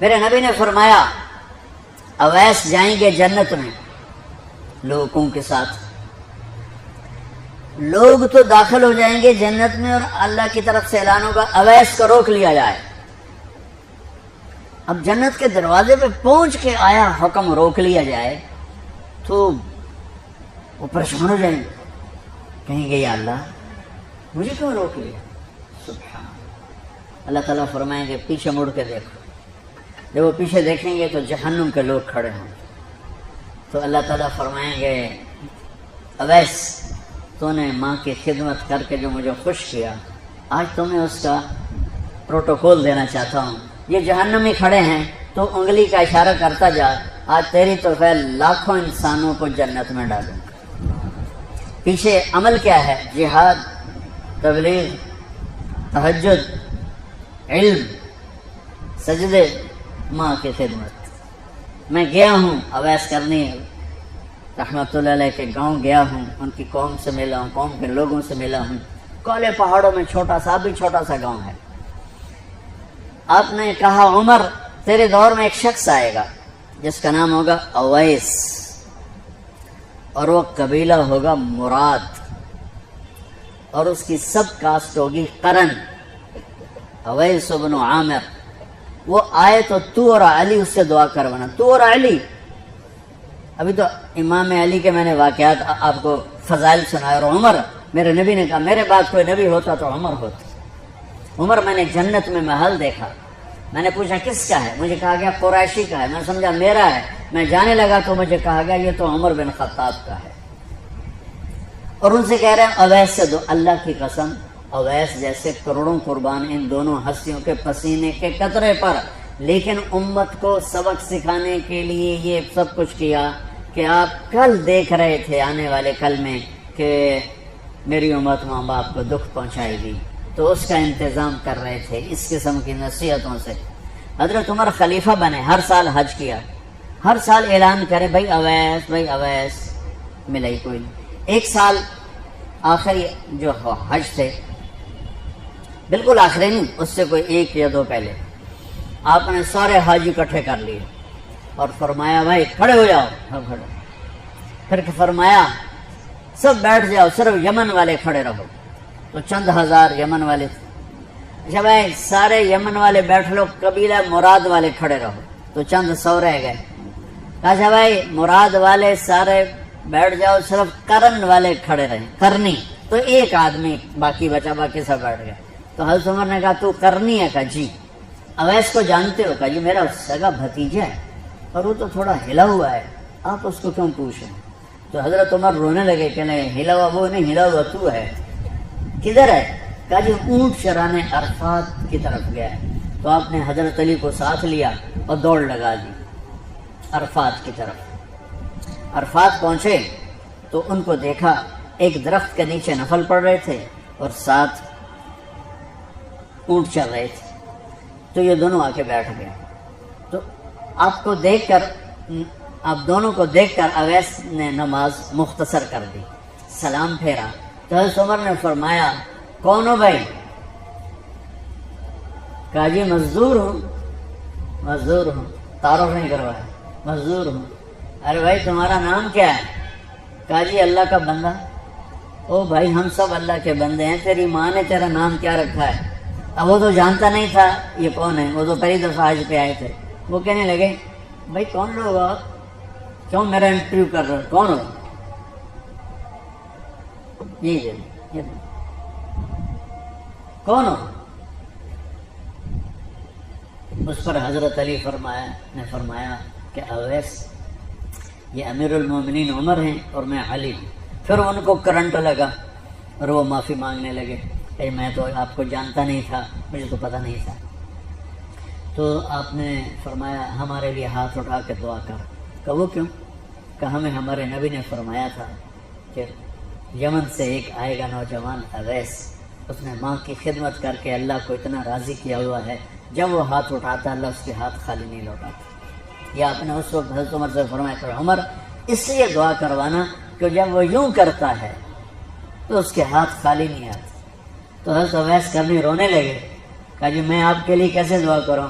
میرے نبی نے فرمایا اویس جائیں گے جنت میں لوگوں کے ساتھ، لوگ تو داخل ہو جائیں گے جنت میں اور اللہ کی طرف سے اعلان ہوگا اویس کو روک لیا جائے۔ اب جنت کے دروازے پہ پہنچ کے آیا حکم روک لیا جائے تو وہ پریشان ہو جائیں گے، کہیں گے یا اللہ مجھے کیوں روک لیا؟ سبحان اللہ تعالیٰ فرمائیں گے پیچھے مڑ کے دیکھو۔ جب وہ پیچھے دیکھیں گے تو جہنم کے لوگ کھڑے ہوں، تو اللہ تعالیٰ فرمائیں گے اویس تو نے ماں کی خدمت کر کے جو مجھے خوش کیا، آج تمہیں اس کا پروٹوکول دینا چاہتا ہوں۔ یہ جہنمی کھڑے ہیں تو انگلی کا اشارہ کرتا جا، آج تیری توفیق لاکھوں انسانوں کو جنت میں ڈالوں۔ پیچھے عمل کیا ہے؟ جہاد، تبلیغ، تہجد، علم، سجدے، ماں کی خدمت۔ میں گیا ہوں اویس کرنی رحمت اللہ علیہ کے گاؤں گیا ہوں، ان کی قوم سے ملا ہوں، قوم کے لوگوں سے ملا ہوں۔ کالے پہاڑوں میں چھوٹا سا بھی چھوٹا سا گاؤں ہے۔ آپ نے کہا عمر تیرے دور میں ایک شخص آئے گا جس کا نام ہوگا اویس، اور وہ قبیلہ ہوگا مراد، اور اس کی سب کاسٹ ہوگی قرن، اویس بن عامر۔ وہ آئے تو تو اور علی اس سے دعا کروانا۔ تو اور علی، ابھی تو امام علی کے میں نے واقعات آپ کو فضائل سنائے، اور عمر، میرے نبی نے کہا میرے بعد کوئی نبی ہوتا تو عمر ہوتا۔ عمر میں نے جنت میں محل دیکھا، میں نے پوچھا کس کا ہے؟ مجھے کہا گیا قریشی کا ہے۔ میں سمجھا میرا ہے، میں جانے لگا تو مجھے کہا گیا یہ تو عمر بن خطاب کا ہے۔ اور ان سے کہہ رہے ہیں اویس سے دو، اللہ کی قسم اویس جیسے کروڑوں قربان ان دونوں ہستیوں کے پسینے کے قطرے پر، لیکن امت کو سبق سکھانے کے لیے یہ سب کچھ کیا کہ آپ کل دیکھ رہے تھے آنے والے کل میں کہ میری امت ماں باپ کو دکھ پہنچائے گی، تو اس کا انتظام کر رہے تھے اس قسم کی نصیحتوں سے۔ حضرت عمر خلیفہ بنے، ہر سال حج کیا، ہر سال اعلان کرے بھائی اویس، بھائی اویس، ملا ہی کوئی نہیں۔ ایک سال آخری جو حج تھے، بالکل آخری نہیں، اس سے کوئی ایک یا دو پہلے، آپ نے سارے حاجی اکٹھے کر لیے اور فرمایا بھائی کھڑے ہو جاؤ، سب کھڑے۔ پھر فرمایا سب بیٹھ جاؤ، صرف یمن والے کھڑے رہو۔ تو چند ہزار یمن والے تھے۔ اچھا بھائی سارے یمن والے بیٹھ لو، قبیلہ مراد والے کھڑے رہو، تو چند سو رہ گئے۔ اچھا بھائی مراد والے سارے بیٹھ جاؤ، صرف کرن والے کھڑے رہے، کرنی، تو ایک آدمی باقی بچا، باقی سب بیٹھ گئے۔ تو حضرت عمر نے کہا تو کرنی ہے؟ کہا جی۔ اویس کو جانتے ہو؟ کہا جی میرا سگا بھتیجا ہے اور وہ تو تھوڑا ہلا ہوا ہے، آپ اس کو کیوں پوچھیں؟ تو حضرت عمر رونے لگے کہ نہیں، ہلا ہوا وہ نہیں، ہلا ہوا تو ہے۔ کدھر ہے؟ کہا جی اونٹ چرانے عرفات کی طرف گیا ہے۔ تو آپ نے حضرت علی کو ساتھ لیا اور دوڑ لگا دی عرفات کی طرف۔ عرفات پہنچے تو ان کو دیکھا ایک درخت کے نیچے نفل پڑھ رہے تھے اور ساتھ اونٹ چل رہے تھے، تو یہ دونوں آ کے بیٹھ گئے۔ تو آپ کو دیکھ کر، آپ دونوں کو دیکھ کر اویس نے نماز مختصر کر دی، سلام پھیرا۔ تو حضرت عمر نے فرمایا کون ہو بھائی؟ کہا جی مزدور ہوں، مزدور ہوں، تعارف نہیں کروایا، مزدور ہوں۔ ارے بھائی تمہارا نام کیا ہے؟ کہا جی اللہ کا بندہ۔ او بھائی ہم سب اللہ کے بندے ہیں، تیری ماں نے تیرا نام کیا رکھا ہے؟ اب وہ تو جانتا نہیں تھا یہ کون ہے، وہ تو پہلی دفعہ حج پہ آئے تھے۔ وہ کہنے لگے بھائی کون لوگ آپ، کیوں میرا انٹرویو کر رہے ہو، کون ہو؟ یہ کون ہو؟ اس پر حضرت علی نے فرمایا کہ اویس یہ امیر المومنین عمر ہیں اور میں علی ہوں۔ پھر ان کو کرنٹ لگا اور وہ معافی مانگنے لگے کہ میں تو آپ کو جانتا نہیں تھا، مجھے تو پتہ نہیں تھا۔ تو آپ نے فرمایا ہمارے لیے ہاتھ اٹھا کے دعا کر۔ کہ وہ کیوں؟ کہ ہمیں ہمارے نبی نے فرمایا تھا کہ یمن سے ایک آئے گا نوجوان اویس، اس نے ماں کی خدمت کر کے اللہ کو اتنا راضی کیا ہوا ہے، جب وہ ہاتھ اٹھاتا اللہ اس کے ہاتھ خالی نہیں لوٹاتا۔ یہ آپ نے اس وقت حضرت عمر سے فرمایا کہ عمر اس لیے دعا کروانا کہ جب وہ یوں کرتا ہے تو اس کے ہاتھ خالی نہیں آتے۔ تو حضرت اویس کرنی رونے لگے، کہا جی میں آپ کے لیے کیسے دعا کروں؟